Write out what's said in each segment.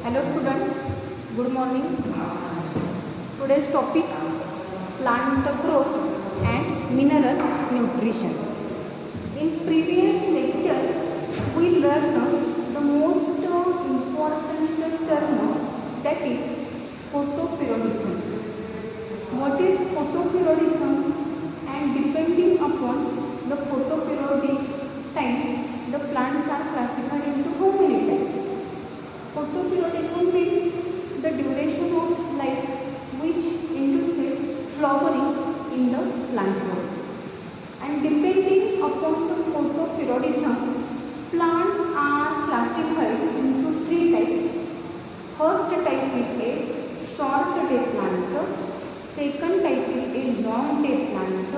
Hello student, good morning. Today's topic plant growth and mineral nutrition. In previous lecture we learned the most important term, that is photoperiodism. What is photoperiodism, and depending upon the photoperiodic time the plants are classified into how many types. Photoperiodism means the duration of light which induces flowering in the plant world. And depending upon the photoperiodism, plants are classified into three types. First type is a short day plant, second type is a long day plant,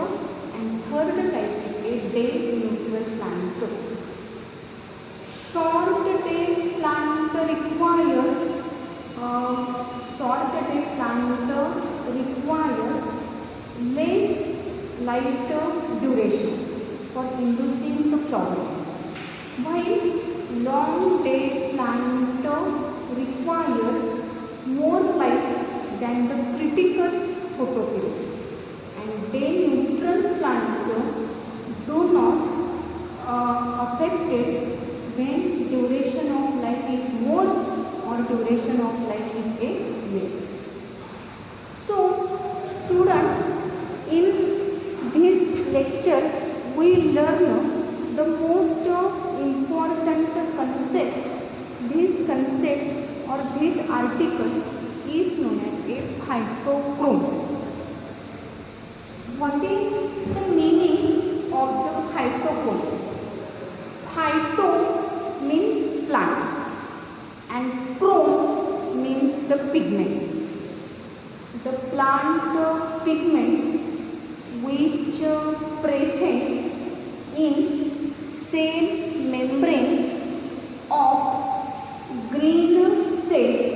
and third type is a day neutral plant. Short day plant require less light duration for inducing the flowering, while long day plant requires more light than the critical photoperiod, and day neutral plant do not affected when duration of light is more or duration of light is a less. So student, in this lecture we learn the most important concept. This concept or this article is known as a phytochrome. What is the meaning of the phytochrome? Phyto means plant and chrome means the pigments. The plant pigments which present in cell membrane of green cells,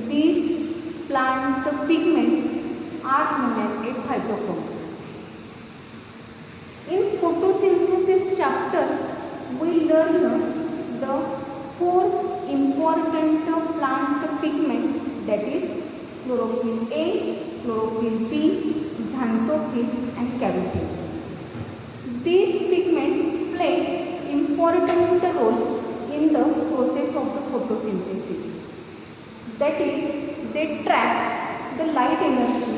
these plant pigments are known as a phytochromes. In photosynthesis chapter we learn the four important plant pigments, that is chlorophyll A, chlorophyll B, xanthophyll and caryophyll. These pigments play important role in the process of the photosynthesis. That is, they trap the light energy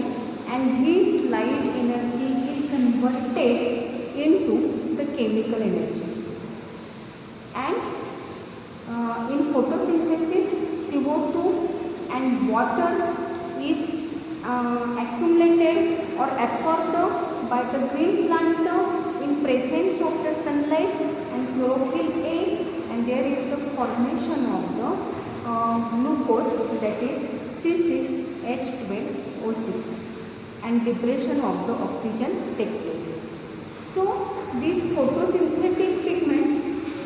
and this light energy is converted into the chemical energy. And in photosynthesis, CO2 and water is accumulated or absorbed by the green plant in presence of the sunlight and chlorophyll A, and there is the formation of the glucose, that is C6H12O6, and liberation of the oxygen take place. So these photosynthetic pigments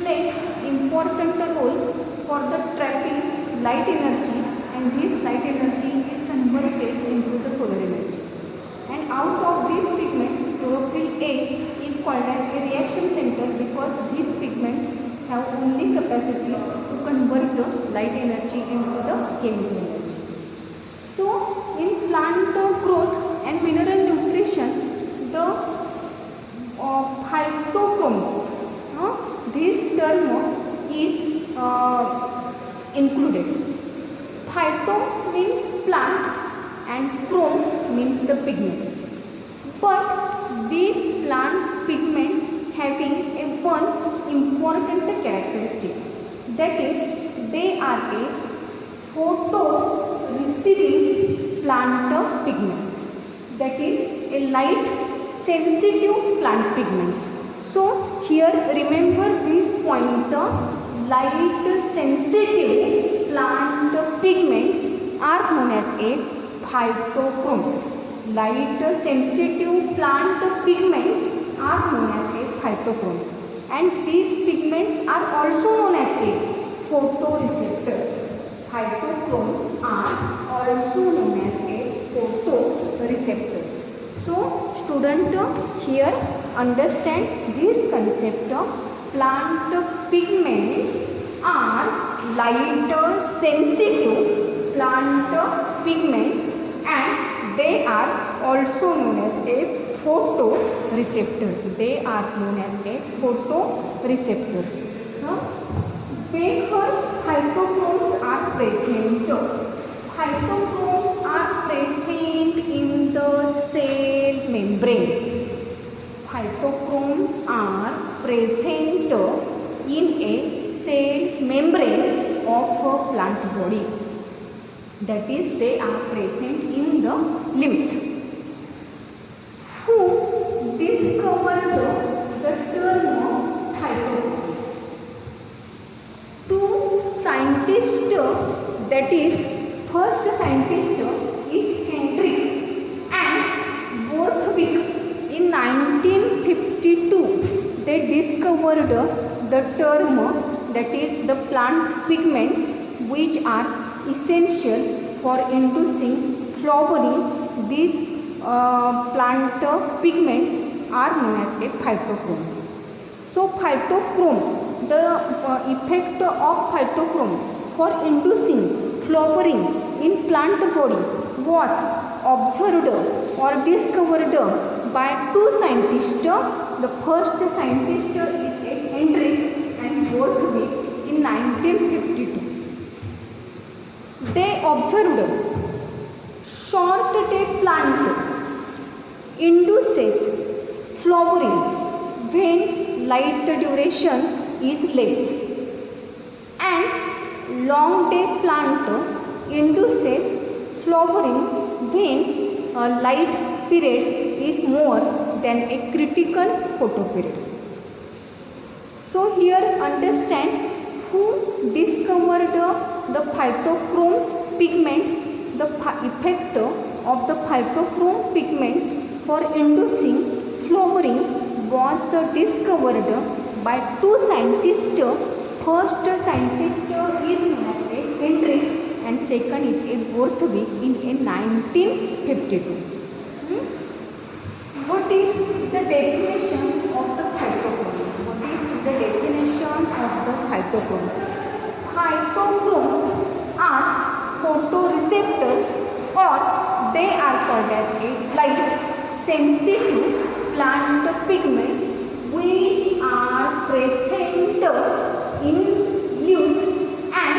play important role for the trapping light energy, and this light energy is converted into the solar energy. And out of these pigments, chlorophyll A is called as a reaction center because these pigments have only capacity to convert the light energy into the chemical energy. So in plant growth and mineral nutrition, the phytochromes, this term is included. Phyto means plant and chrome means the pigments. But these plant pigments having a one important characteristic, that is they are a photo receiving plant pigments, that is a light sensitive plant pigments. So here remember this pointer, light sensitive plant pigments are known as a phytochromes. Light sensitive plant pigments are known as a phytochromes, and these pigments are also known as a photoreceptors. Phytochromes are also known as a photoreceptors. So student, here understand this concept. Plant pigments are light sensitive plant pigments, and they are also known as a photoreceptor. They are known as a photoreceptor. Where phytochromes are present? Phytochromes are present in the cell membrane. Phytochromes are present in a cell membrane of a plant body. That is, they are present in the limbs. Who discovered the term phytochrome? Two scientists, that is, first scientist is Hendrik and Borthwick. In 1952, they discovered the term, that is, the plant pigments which are essential for inducing flowering. These plant pigments are known as a phytochrome. So phytochrome, the effect of phytochrome for inducing flowering in plant body was observed or discovered by two scientists. The first scientist is Hendrik and Borthwick in 1952. They observed short-day plant induces flowering when light duration is less, and long-day plant induces flowering when a light period is more than a critical photoperiod. So here understand who discovered the phytochromes pigment. The effect of the phytochrome pigments for inducing flowering was discovered by two scientists. First scientist is Hendrik and second is Borthwick in 1952. What is the definition of the phytochromes? What is the definition of the phytochromes? Phytochromes are photoreceptors, or they are called as a light sensitive plant pigments which are present in leaves, and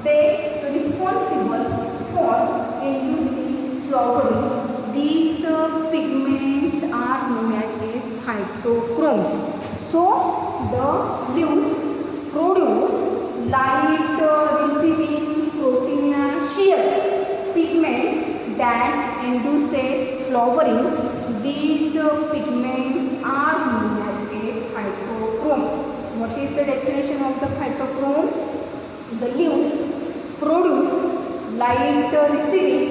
they are responsible for inducing flowering. These pigments are known as a phytochromes. So the leaves produce light receiving proteinaceous pigment that induces flowering. These pigments are known as a phytochrome. What is the definition of the phytochrome? The leaves produce light receiving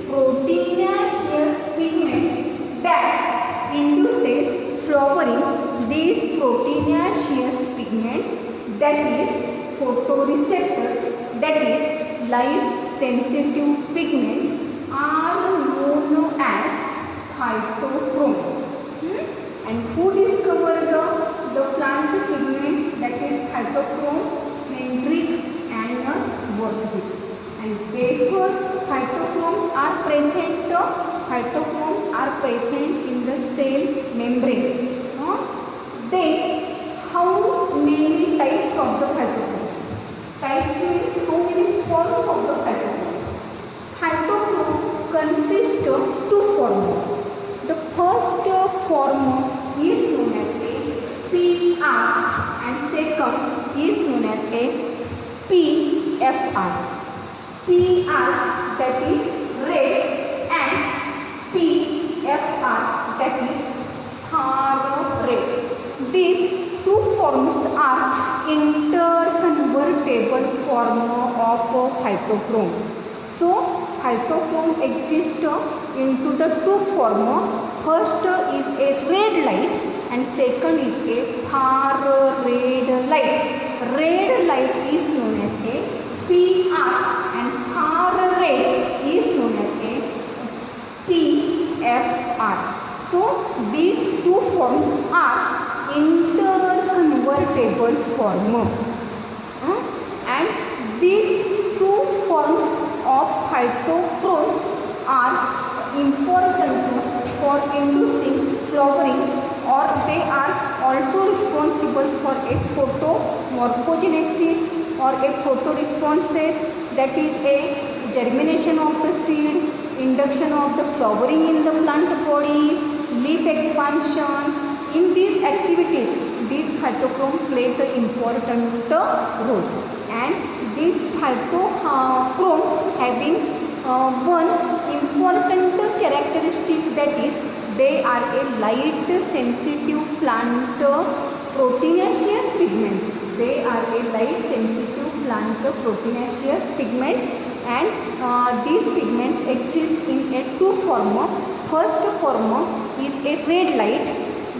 proteinaceous pigment that induces flowering. These proteinaceous pigments, that is photoreceptors, that is light sensitive pigments, are known as phytochromes. And who discovered the plant pigment, that is phytochrome? Hendrik and Borthwick. And where phytochromes are present? Phytochromes are present in the cell membrane. Then how many types of the phytochrome? Types means how many forms of the phytochrome? Phytochrome consists of two forms. The first form is known as a PR and second is known as a PFR. PR, that is red, and PFR, that is far red. These two forms are interconvertible form of phytochrome. So phytochrome exists into the two forms. First is a red light and second is a far red light. Red light is known as a PR and far red is known as a PFR. So these two forms are interconvertible form. and these two forms of phytochromes are important for inducing flowering, or they are also responsible for a photomorphogenesis or a photoresponses, that is a germination of the seed, induction of the flowering in the plant body, leaf expansion. In these activities, these phytochromes play the important role, and these phytochromes having one important characteristic, that is they are a light sensitive plant proteinaceous pigments. They are a light sensitive plant proteinaceous pigments, and these pigments exist in a two form. First form is a red light,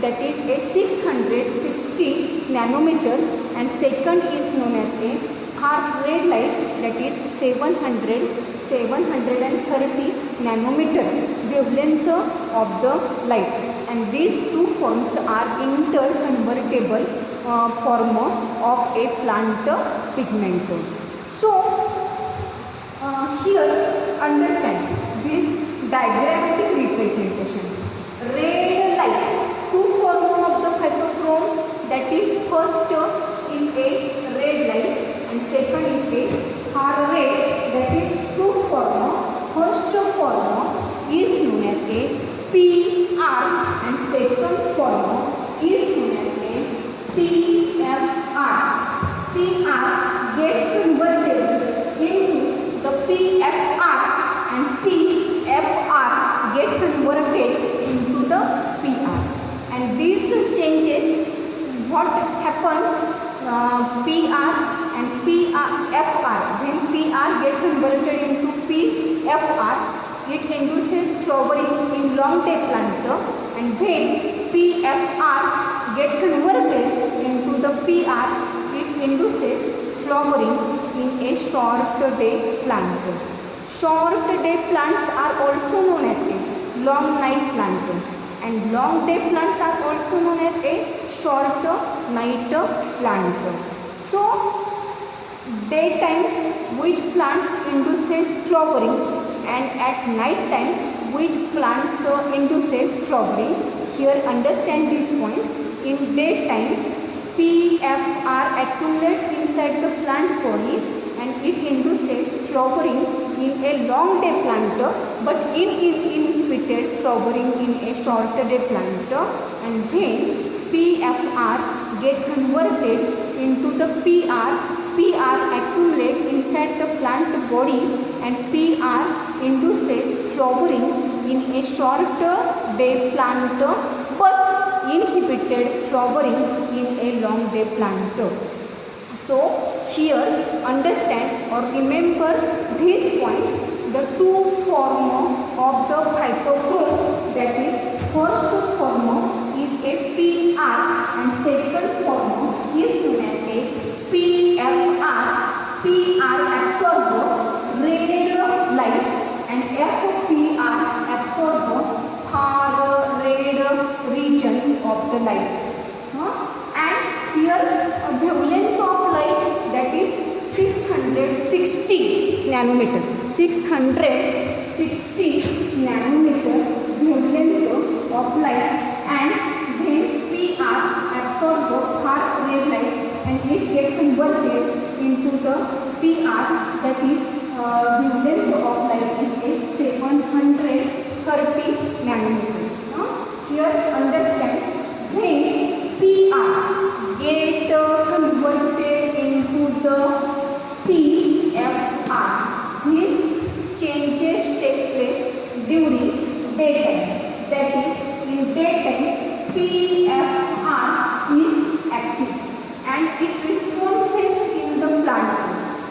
that is a 660 nanometer, and second is known as a half red light, that is 730 nanometer wavelength of the light, and these two forms are interconvertible form of a plant pigment. So here understand this diagrammatic representation. Red light, two forms of the phytochrome, that is first is a red light and second is a hard red, that is two form. First form is known as a PR and second form is known as a PFR. PR get converted into the PFR and PFR get converted into the PR, and these changes, what happens, PR and PFR, when PR get converted into PFR, it induces flowering in long day plant, and when PFR get converted into the PR, it induces flowering in a short day plant. Short day plants are also known as a long night plant, and long day plants are also known as a short night plant. So daytime which plants induces flowering, and at night time which plants induces flowering. Here understand this point. In daytime, PFR accumulates inside the plant body and it induces flowering in a long day plant, but it is inhibited flowering in a short day plant. And when PFR get converted into the PR accumulate inside the plant body and PR induces flowering in a short day plant, but inhibited flowering in a long day plant. So here understand or remember this point, the two form of the phytochrome, that is first form is a PR and second form is known as a PFR. PR absorb red light and FPR absorb far red region of the light. And here the wavelength of light, that is 660 nanometer. 660 nanometer wavelength of light, and then PR absorb far red light and it gets converted into the PR, that is wavelength of light is 730 nanometer. Here understand, when PR get converted into the PFR, these changes take place during daytime. That is, in daytime PFR is active and it responses in the plant.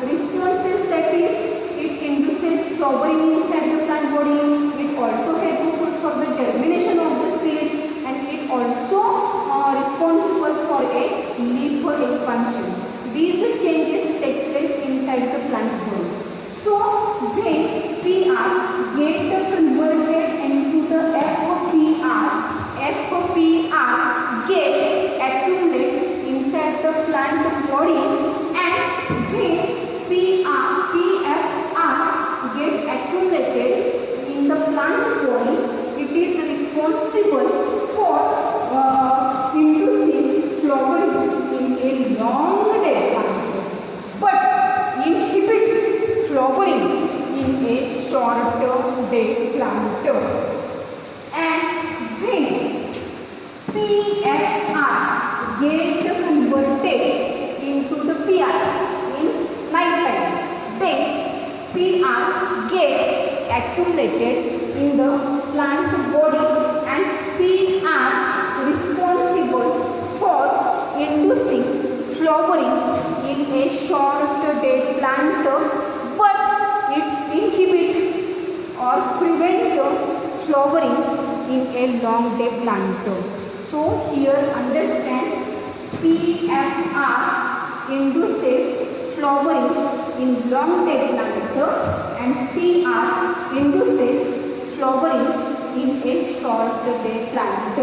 Responses, that is, it induces flowering inside the plant body. It also helpful for the germination of the seed, and it also responsible for a leaf expansion. These changes take place inside the plant body. So when PR get converted into the FPR get accumulate inside the plant body, and when accumulated in the plant body, and P are responsible for inducing flowering in a short-day plant, but it inhibits or prevents flowering in a long-day plant. So here understand, PFR induces flowering in long-day plant and PR induces flowering in a short-day plant.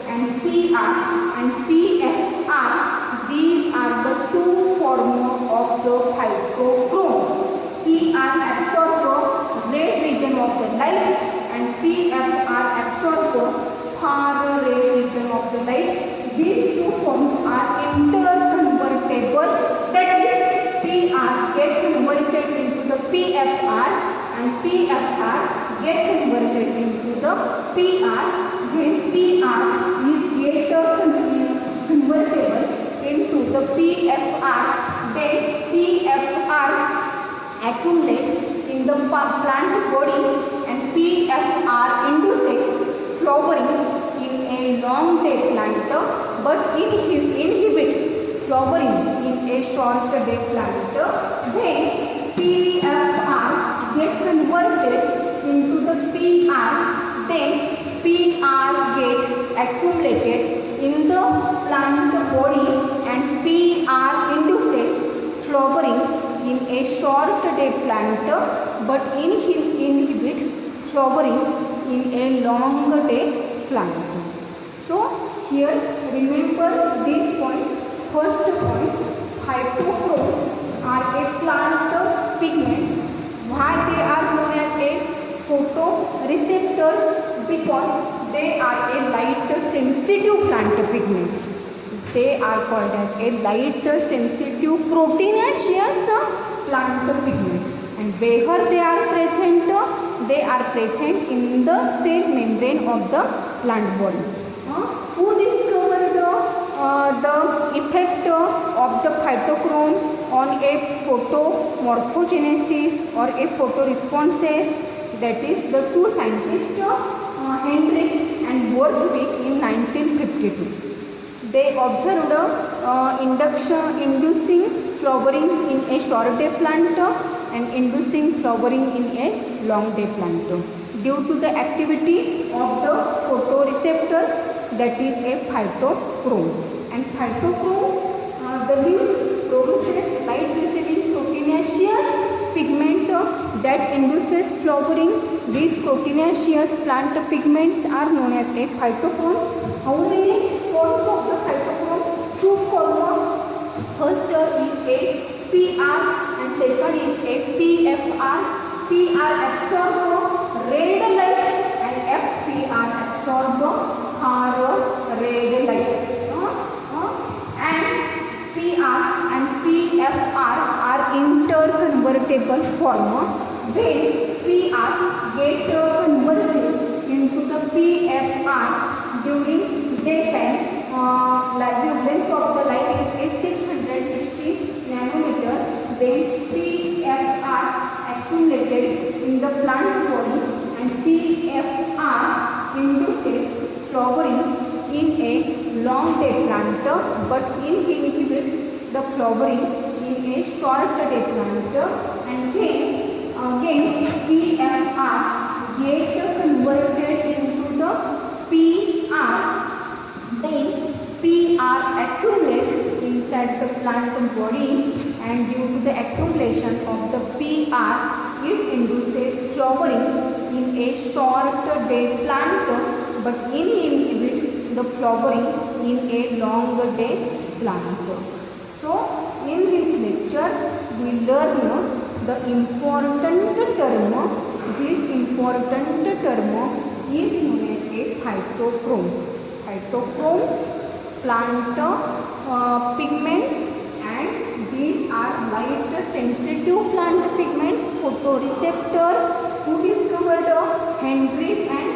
And PR and PFR, these are the two forms of the phytochrome. PR absorbs red region of the light and PFR absorbs far red region of the light. These two forms are interconvertible, that is PR get converted into the PFR and PFR get converted into the PR. When PR is get convertible into the PFR, then PFR accumulate in the plant body and PFR induces flowering in a long day plant, but inhibit flowering in a short day plant. When PFR get converted into the PR, then PR get accumulated in the plant body and PR induces flowering in a short day plant, but inhibit flowering in a long day plant. So here remember these points. First point, phytochromes are a plant pigments. Why they are known as a photoreceptor? Because they are a light sensitive plant pigments. They are called as a light sensitive proteinaceous plant pigment. And where they are present in the cell membrane of the plant body. Who discovered the effect of the phytochrome on a photomorphogenesis or a photoresponses? That is the two scientists, Hendrik and Borthwick, in 1952. They observed inducing flowering in a short day plant and inducing flowering in a long day plant due to the activity of the photoreceptors, that is a phytochrome. And phytochromes, the leaves produces light receiving proteinaceous pigment that induces flowering. These proteinaceous plant pigments are known as a phytochrome. How many forms of the phytochrome? Two forms. First is a PR and second is a PFR. PR absorb red light and FPR absorb red light. And PR and PFR are interconvertible form. When PR get converted into the PFR during daytime, the length of the light is 660 nanometer. Then PFR accumulated in the plant body and PFR induces flowering in a long day plant, but inhibits the flowering in a short day plant. And then again PFR get converted into the PR. Then PR accumulate inside the plant body, and due to the accumulation of the PR, it induces flowering in a short day plant, but inhibit the flowering in a long day plant. So in this lecture we learn the important term. This important term is known as a phytochrome. Phytochromes, plant pigments, and these are light sensitive plant pigments. Photoreceptor, who discovered Hendrik and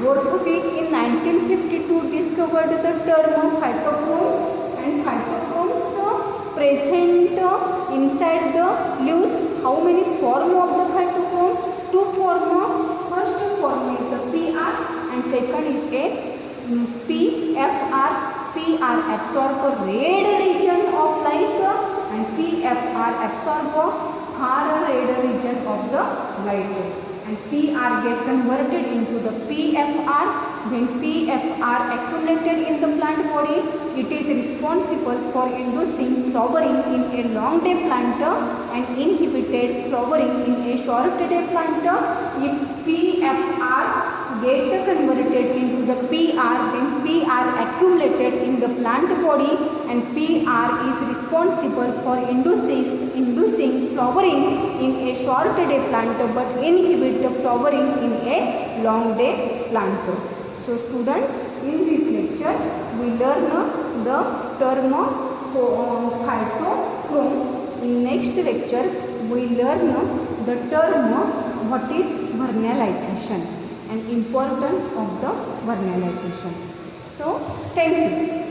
Borthwick in 1952 discovered the term phytochromes. And phytochromes present inside the leaves. How many form of the phytochrome? Two form. second is a PFR. PR absorb red region of light and PFR absorb far red region of the light, and PR get converted into the PFR. When PFR accumulated in the plant body, it is responsible for inducing flowering in a long day plant and inhibited flowering in a short day plant. If PFR get converted into the PR, then PR accumulated in the plant body, and PR is responsible for inducing flowering in a short day plant but inhibit the flowering in a long day plant. So student, in this lecture we learn the term phytochrome. In next lecture we learn the term what is vernalization and importance of the vernalization. So thank you.